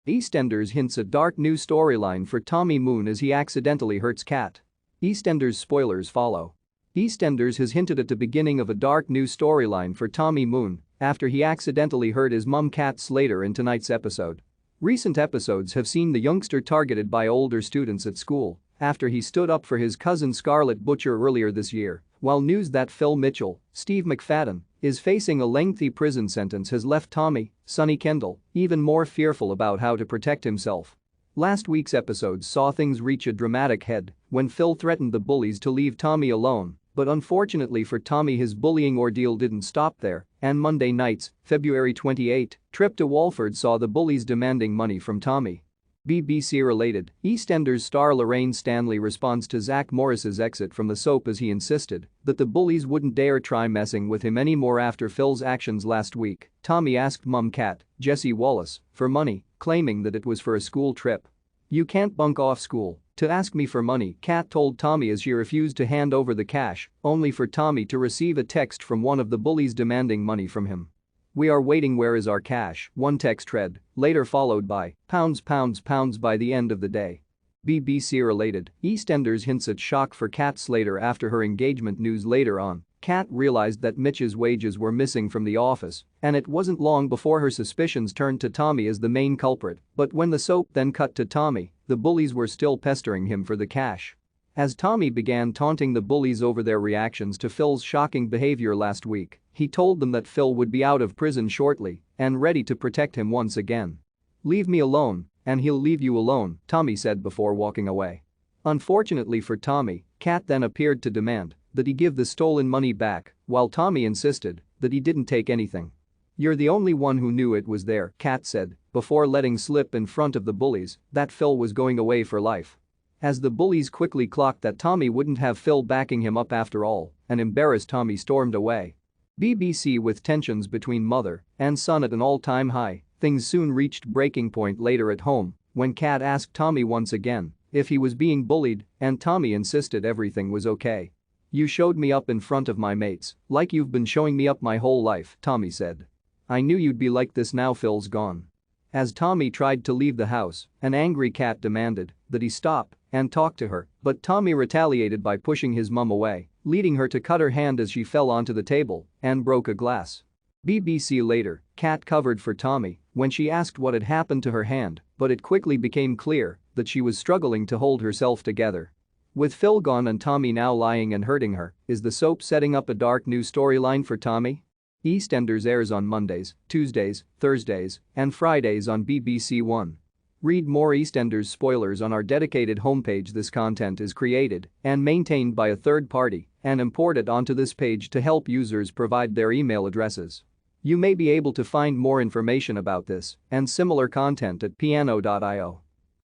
EastEnders hints at dark new storyline for Tommy Moon as he accidentally hurts Kat. EastEnders spoilers follow. EastEnders has hinted at the beginning of a dark new storyline for Tommy Moon after he accidentally hurt his mum Kat Slater in tonight's episode. Recent episodes have seen the youngster targeted by older students at school after he stood up for his cousin Scarlett Butcher earlier this year, while news that Phil Mitchell, Steve McFadden, is facing a lengthy prison sentence has left Tommy, Sonny Kendall, even more fearful about how to protect himself. Last week's episodes saw things reach a dramatic head when Phil threatened the bullies to leave Tommy alone, but unfortunately for Tommy his bullying ordeal didn't stop there, and Monday night's, February 28, trip to Walford saw the bullies demanding money from Tommy. BBC-related, EastEnders star Lorraine Stanley responds to Zach Morris's exit from the soap as he insisted that the bullies wouldn't dare try messing with him anymore after Phil's actions last week. Tommy asked mum Kat, Jessie Wallace, for money, claiming that it was for a school trip. "You can't bunk off school to ask me for money," Kat told Tommy as she refused to hand over the cash, only for Tommy to receive a text from one of the bullies demanding money from him. "We are waiting, where is our cash?" one text read, later followed by pounds by the end of the day. BBC-related, EastEnders hints at shock for Kat Slater after her engagement news later on. Kat realized that Mitch's wages were missing from the office, and it wasn't long before her suspicions turned to Tommy as the main culprit, but when the soap then cut to Tommy, the bullies were still pestering him for the cash. As Tommy began taunting the bullies over their reactions to Phil's shocking behavior last week, he told them that Phil would be out of prison shortly and ready to protect him once again. "Leave me alone, and he'll leave you alone," Tommy said before walking away. Unfortunately for Tommy, Kat then appeared to demand that he give the stolen money back, while Tommy insisted that he didn't take anything. "You're the only one who knew it was there," Kat said, before letting slip in front of the bullies that Phil was going away for life. As the bullies quickly clocked that Tommy wouldn't have Phil backing him up after all, an embarrassed Tommy stormed away. BBC with tensions between mother and son at an all-time high, things soon reached breaking point later at home when Kat asked Tommy once again if he was being bullied, and Tommy insisted everything was okay. "You showed me up in front of my mates, like you've been showing me up my whole life," Tommy said. "I knew you'd be like this now Phil's gone." As Tommy tried to leave the house, an angry Kat demanded that he stop and talk to her, but Tommy retaliated by pushing his mum away, leading her to cut her hand as she fell onto the table and broke a glass. BBC later, Kat covered for Tommy when she asked what had happened to her hand, but it quickly became clear that she was struggling to hold herself together. With Phil gone and Tommy now lying and hurting her, is the soap setting up a dark new storyline for Tommy? EastEnders airs on Mondays, Tuesdays, Thursdays, and Fridays on BBC One. Read more EastEnders spoilers on our dedicated homepage. This content is created and maintained by a third party and imported onto this page to help users provide their email addresses. You may be able to find more information about this and similar content at piano.io.